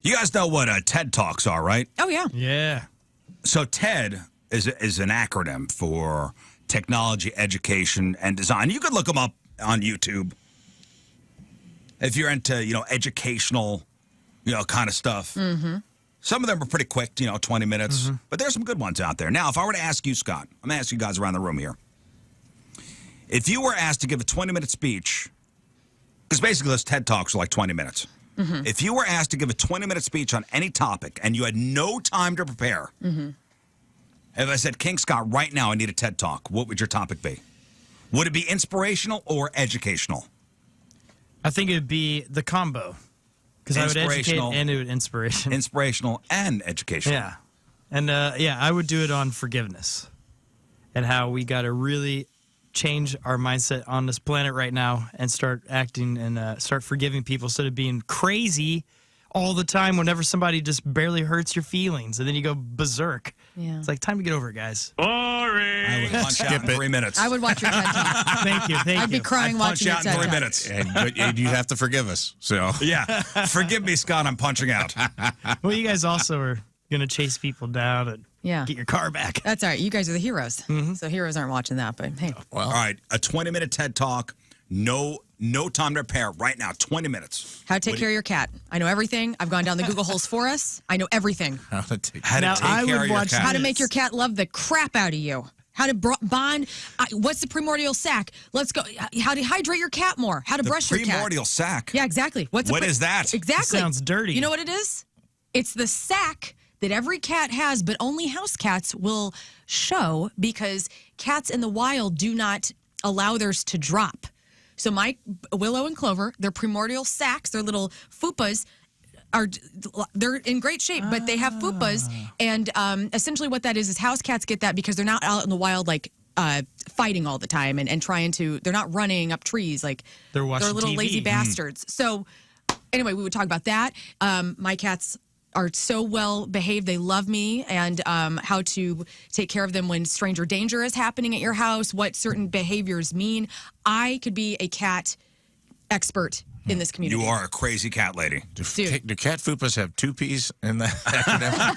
You guys know what TED Talks are, right? Oh, yeah. Yeah. So TED is an acronym for Technology, Education, and Design. You could look them up on YouTube if you're into, educational, kind of stuff. Mm-hmm. Some of them are pretty quick, 20 minutes. Mm-hmm. But there's some good ones out there. Now, if I were to ask you, Scott, I'm going to ask you guys around the room here. If you were asked to give a 20-minute speech, because basically those TED Talks are like 20 minutes. Mm-hmm. If you were asked to give a 20-minute speech on any topic and you had no time to prepare, Mm-hmm. if I said, King Scott, right now I need a TED Talk, what would your topic be? Would it be inspirational or educational? I think it would be the combo. Because I would educate Inspirational. and do it inspiration. Inspirational and educational. Yeah. And, I would do it on forgiveness and how we got to really change our mindset on this planet right now and start acting and start forgiving people instead of being crazy all the time whenever somebody just barely hurts your feelings. And then you go berserk. Yeah. It's like, time to get over it, guys. I would punch out in 3 minutes. I would watch your TED Talk. Thank you. I'd be crying I'd watching your punch out TED in 3 Talk. minutes. But you have to forgive us. So Yeah. Forgive me, Scott, I'm punching out. Well, you guys also are going to chase people down and Yeah. get your car back. That's all right. You guys are the heroes. So heroes aren't watching that, but hey. All right, a 20-minute TED Talk. No time to prepare right now. 20 minutes. How to take care of your cat. I know everything. I've gone down the Google holes for us. I know everything. how to take How Now, to take I care would of your watch cat. How to make your cat love the crap out of you. How to bond. What's the primordial sac? Let's go. How to hydrate your cat more. How to The brush your cat. primordial sac. Yeah, exactly. What is that? Exactly. Sounds dirty. You know what it is? It's the sac that every cat has, but only house cats will show because cats in the wild do not allow theirs to drop. So my Willow and Clover, their primordial sacs, their little fupas, they're in great shape, but they have fupas, and essentially what that is house cats get that because they're not out in the wild like fighting all the time and trying to. They're not running up trees like They're watching little TV. lazy bastards. So anyway, we would talk about that. My cats are so well behaved. They love me, and how to take care of them when stranger danger is happening at your house, what certain behaviors mean. I could be a cat expert in this community. You are a crazy cat lady. Do cat fupas have two P's in that acronym?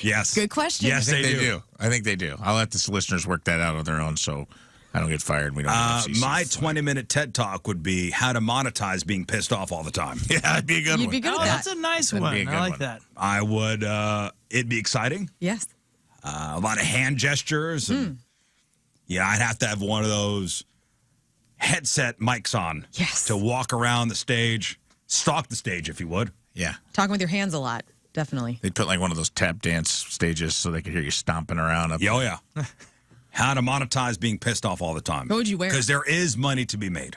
Yes. Good question. Yes, I think they they do. do. I think they do. I'll let the listeners work that out on their own so I don't get fired. We don't get FCC. My 20-minute TED Talk would be how to monetize being pissed off all the time. Yeah, that'd be a good You'd one. be good Oh, at that's that. a nice That'd be a one. good I like one. that. I would, it'd be exciting. Yes. A lot of hand gestures. And, yeah, I'd have to have one of those headset mics on. Yes. To walk around the stage, stalk the stage if you would. Yeah. Talking with your hands a lot. Definitely. They'd put like one of those tap dance stages so they could hear you stomping around. Up Yeah, oh, yeah. How to monetize being pissed off all the time. What would you wear? Because there is money to be made.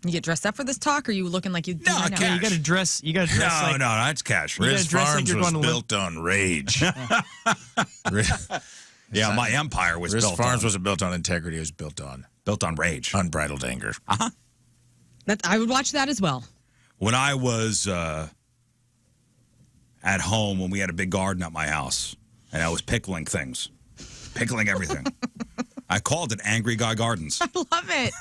You get dressed up for this talk, or are you looking like you do No, right now? cash. You got to dress. You got to dress No, like. no, that's cash. You gotta Riz dress like Farms you're was going to built on rage. Yeah, my empire was Riz built Farms on, wasn't built on integrity. It was built on rage. unbridled anger. I would watch that as well. When I was at home, when we had a big garden at my house, and I was pickling things, pickling everything, I called it Angry Guy Gardens. I love it.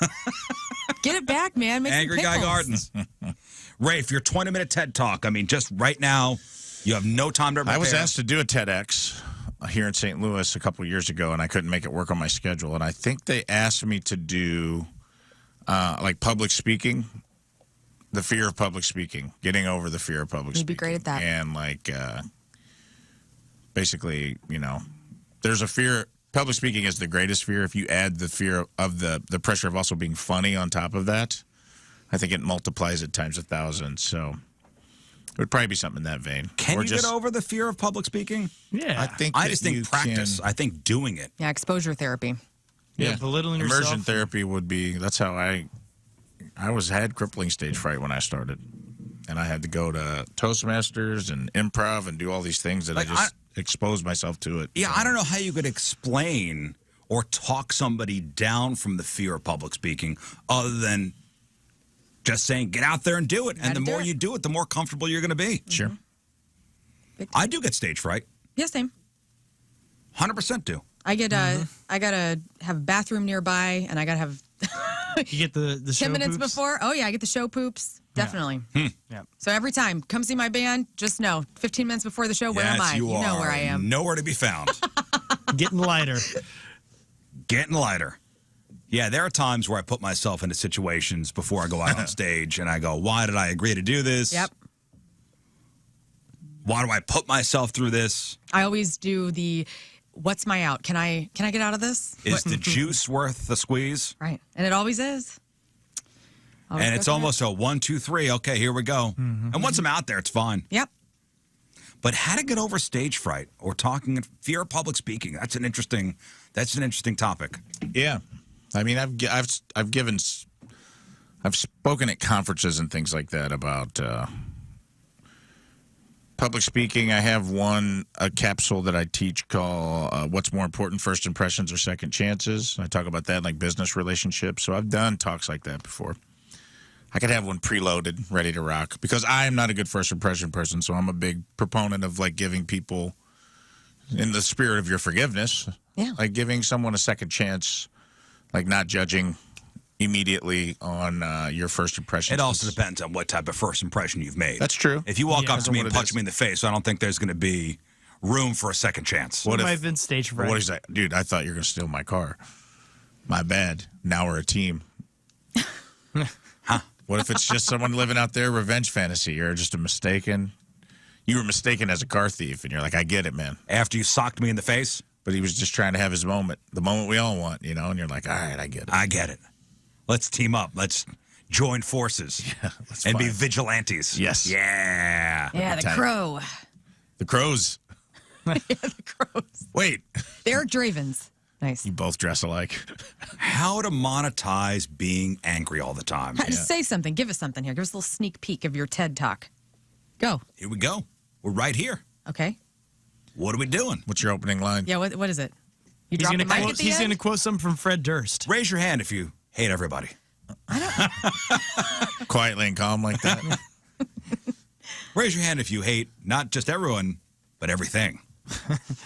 Get it back, man. Make some Angry Guy pickles. Gardens. Rafe, your 20-minute TED Talk. I mean, just right now, you have no time to prepare. I was asked to do a TEDx here in St. Louis a couple of years ago, and I couldn't make it work on my schedule. And I think they asked me to do like public speaking, the fear of public speaking, getting over the fear of public You'd be speaking. great at that. And like basically, there's a fear. Public speaking is the greatest fear. If you add the fear of the pressure of also being funny on top of that, I think it multiplies it times 1,000. So it would probably be something in that vein. Can Or you get over the fear of public speaking? Yeah. I just think practice. Can, I think doing it. Yeah, exposure therapy. Yeah, belittling immersion yourself. therapy would be. That's how I had crippling stage fright when I started, and I had to go to Toastmasters and improv and do all these things that Like, I just exposed myself to it. Yeah, I don't know how you could explain or talk somebody down from the fear of public speaking other than just saying, get out there and do it. And the Gotta do more it. you do it, the more comfortable you're going to be. Sure. I do get stage fright. Yeah, same. 100% do. I get I gotta have a bathroom nearby, and I gotta have You get the show 10 minutes poops. before. Oh yeah, I get the show poops. Definitely. Yeah. So every time, come see my band, just know, 15 minutes before the show, where am Yes, I? You know where I am. Nowhere to be found. Getting lighter. Getting lighter. Yeah, there are times where I put myself into situations before I go out on stage and I go, why did I agree to do this? Yep. Why do I put myself through this? I always do the, what's my out? Can I get out of this? Is the juice worth the squeeze? Right. And it always is. Always And go it's for it. almost a 1, 2, 3. Okay, here we go. And once I'm out there, it's fine. Yep. But how to get over stage fright or talking fear of public speaking? That's an interesting topic. Yeah, I mean, I've spoken at conferences and things like that about public speaking. I have a capsule that I teach called "What's More Important: First Impressions or Second Chances." I talk about that in, like, business relationships. So I've done talks like that before. I could have one preloaded, ready to rock, because I am not a good first impression person. So I'm a big proponent of, like, giving people, in the spirit of your forgiveness, like giving someone a second chance, like not judging immediately on your first impression. It also depends on what type of first impression you've made. That's true. If you walk up to me and Depends on what it punch is. me in the face, I don't think there's going to be room for a second chance. What might have been stage fright. What is that? Dude, I thought you were going to steal my car. My bad. Now we're a team. What if it's just someone living out their revenge fantasy? You're just you were mistaken as a car thief, and you're like, I get it, man. After you socked me in the face? But he was just trying to have his moment, the moment we all want, and you're like, all right, I get it. I get it. Let's team up. Let's join forces and be vigilantes. Yes. Yeah. Yeah, the time. crow. The crows. The crows. Wait. They're Dravens. Nice. You both dress alike. How to monetize being angry all the time. Say something. Give us something here. Give us a little sneak peek of your TED Talk. Go. Here we go. We're right here. Okay. What are we doing? What's your opening line? Yeah, what is it? You He's drop going the mic at the he's end? going to quote something from Fred Durst. Raise your hand if you hate everybody. Quietly and calm like that. Raise your hand if you hate not just everyone, but everything.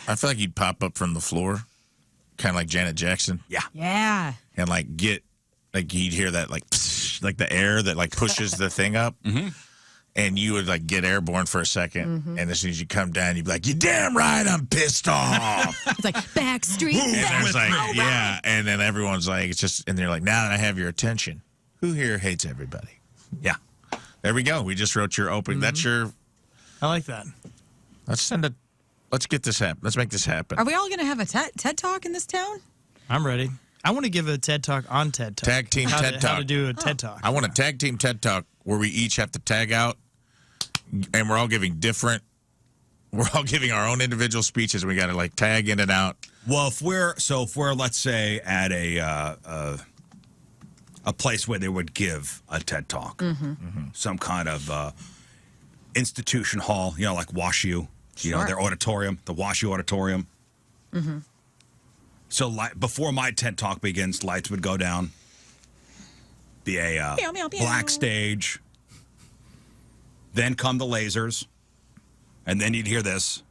I feel like he'd pop up from the floor, kind of like Janet Jackson, Yeah. Yeah. and you'd hear that like the air that like pushes the thing up, and you would like get airborne for a 2nd, and as soon as you come down, you'd be like, "You damn right, I'm pissed off." It's like Backstreet And Back. it's like, yeah, and then everyone's like, it's just, and they're like, now that I have your attention, who here hates everybody? Yeah. There we go. We just wrote your opening. That's your. I like that. Let's get this happen. Let's make this happen. Are we all going to have a TED Talk in this town? I'm ready. I want to give a TED Talk on TED Talk. Tag team How TED to Talk. do a TED Talk. I want a tag team TED Talk where we each have to tag out, and we're all giving our own individual speeches. And we got to like tag in and out. Well, if we're let's say at a place where they would give a TED Talk, some kind of institution hall, like WashU, Sure. their auditorium, the WashU auditorium. So before my TED Talk begins, lights would go down, be a Meow, meow, meow. black stage, then come the lasers, and then you'd hear this.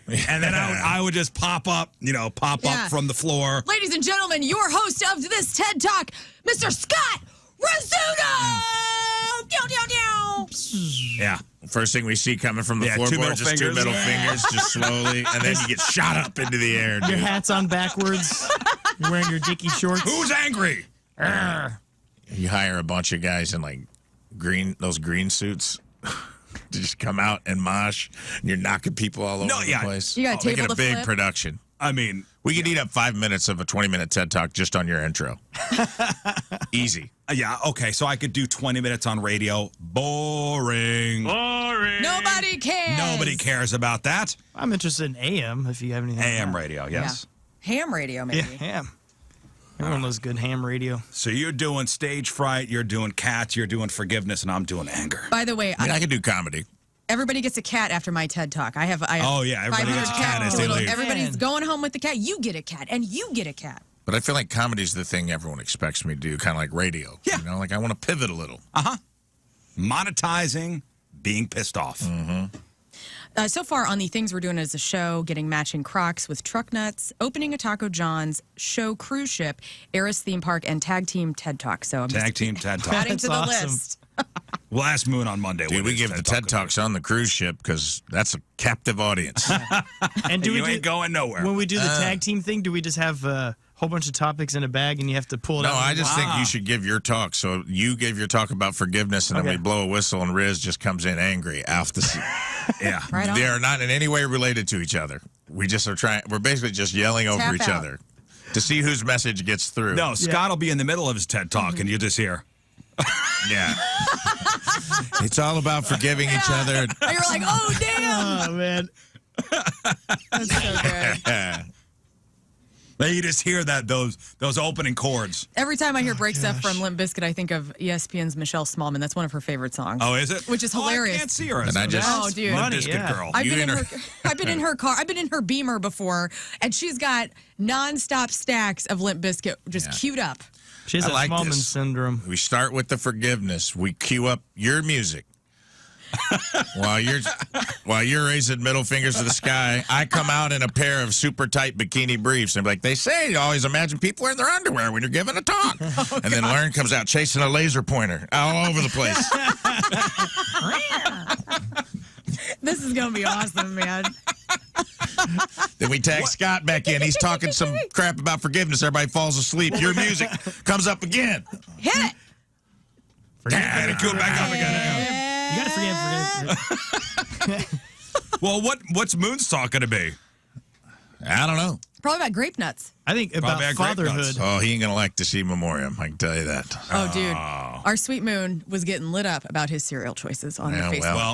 And then I would just pop up from the floor. Ladies and gentlemen, your host of this TED Talk, Mr. Scott Rizzuto! Dow, dow, dow. Yeah. First thing we see coming from the Yeah, 2 floorboard, middle just fingers. 2 middle fingers, just slowly, and then you get shot up into the air, Your dude. hat's on backwards. You're wearing your dicky shorts. Who's angry? You hire a bunch of guys in like those green suits to just come out and mosh, and you're knocking people all over the place. You got a Make table it a to big flip? production. I mean, We could eat up 5 minutes of a 20-minute TED Talk just on your intro. Easy. yeah, okay, so I could do 20 minutes on radio. Boring. Nobody cares. Nobody cares about that. I'm interested in AM if you have anything. AM radio, yes. Ham radio, maybe. Yeah, ham. Everyone loves good ham radio. So you're doing stage fright, you're doing cats, you're doing forgiveness, and I'm doing anger. By the way, I mean, I could do comedy. everybody gets a cat after my TED Talk. I have Oh, yeah, everybody 500 gets a cat cats. as they leave. Everybody's going home with the cat. You get a cat, and you get a cat. But I feel like comedy's the thing everyone expects me to do, kind of like radio. Yeah. Like I want to pivot a little. Monetizing being pissed off. So far on the things we're doing as a show, getting matching Crocs with truck nuts, opening a Taco John's, show cruise ship, Eris theme park, and tag team TED Talk. So I'm Tag team TED Talk. adding to the That's awesome. list. We'll ask Moon on Monday. Dude, what we his give the TED Talks on the cruise ship because that's a captive audience. And do You we ain't going nowhere. when we do the tag team thing? Do we just have a whole bunch of topics in a bag and you have to pull it No, out? I just think you should give your talk. So you give your talk about forgiveness, and then Okay. we blow a whistle, and Riz just comes in angry off the seat. Yeah. Right on. They are not in any way related to each other. We just are trying. We're basically just yelling over Tap each out. other to see whose message gets through. No, Scott will be in the middle of his TED Talk, and you just hear. Yeah. It's all about forgiving each other. And you're like, oh, damn. Oh man, That's so good. Then you just hear those opening chords. Every time I hear break stuff from Limp Bizkit, I think of ESPN's Michelle Smallman. That's one of her favorite songs. Oh, is it? Which is hilarious. I can't see her as And I just- Oh, dude. Limp Funny, Bizkit yeah. girl. I've You been in and her. I've been in her car. I've been in her Beamer before, and she's got nonstop stacks of Limp Bizkit just queued up. she has I that like Smallman this. syndrome. We start with the forgiveness. We cue up your music. while you're raising middle fingers to the sky, I come out in a pair of super tight bikini briefs and be like, they say you always imagine people wearing their underwear when you're giving a talk. And then Lauren comes out chasing a laser pointer all over the place. This is gonna be awesome, man. Then we tag Scott back in. He's talking some crap about forgiveness. Everybody falls asleep. Your music comes up again. Hit it. And it cue it back up again. You gotta forgive. Well, what's Moon's talk going to be? I don't know. Probably about grape nuts. I think about Probably at Grape fatherhood. Nuts. Oh, he ain't going to like to see Memoriam. I can tell you that. Oh, dude. Our sweet Moon was getting lit up about his cereal choices on Yeah, Facebook. well. Well,